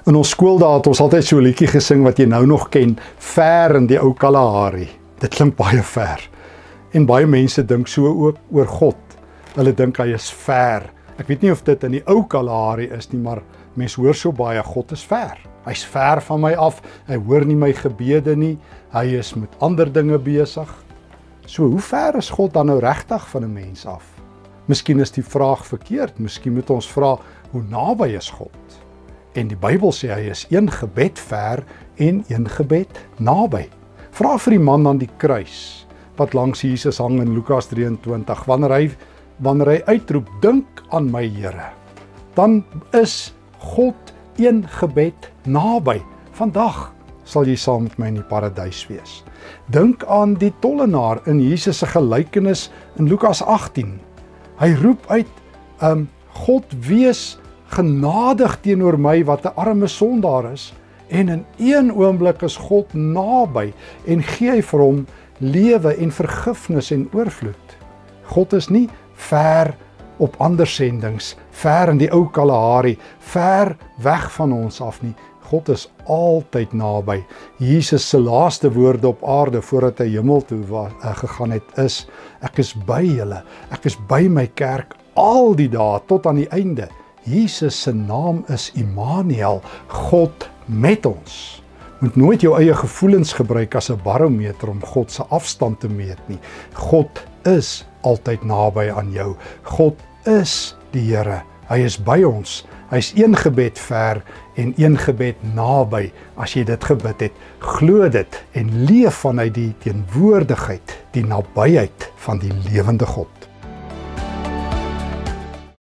In ons skooldae het ons altyd so 'n liedjie gesing wat jy nou nog ken, Ver in die ou Kalahari. Dit klink baie ver. En baie mense dink so ook oor God. Hulle dink hy is ver. Ek weet nie of dit in die ou Kalahari is nie, maar mense hoor so baie, God is ver. Hy's ver van my af, hy hoor nie my gebede nie, hy is met ander dinge besig. So hoe ver is God dan nou regtig van 'n mens af? Miskien is die vraag verkeerd, miskien moet ons vra, hoe naby is God? En die Bybel sê hy is een gebed ver en een gebed naby. Vra vir die man aan die kruis, wat langs Jesus hang in Lukas 23, wanneer hy uitroep, dink aan my Here, dan is God een gebed naby. Vandag sal jy saam met my in die paradys wees. Dink aan die tollenaar in Jesus se gelykenis in Lukas 18. Hy roep uit, God wees genadig teenoor my wat 'n arme sondaar is, en in een oomblik is God naby en gee hy vir hom lewe en vergifnis en oorvloed. God is nie ver op ander sendings, ver in die ou Kalahari, ver weg van ons af nie. God is altyd naby. Jesus se laaste woorde op aarde voordat hy hemel toe gegaan het is, ek is by julle, ek is by my kerk al die dae tot aan die einde. Jesus se naam is Immanuel, God met ons. Moet nooit jou eie gevoelens gebruik as 'n barometer om God se afstand te meet nie. God is altyd naby aan jou. God is die Here. Hy is by ons. Hy's een gebed ver en een gebed naby. As jy dit gebid het, glo dit en leef vanuit die teenwoordigheid, die nabyheid van die lewende God.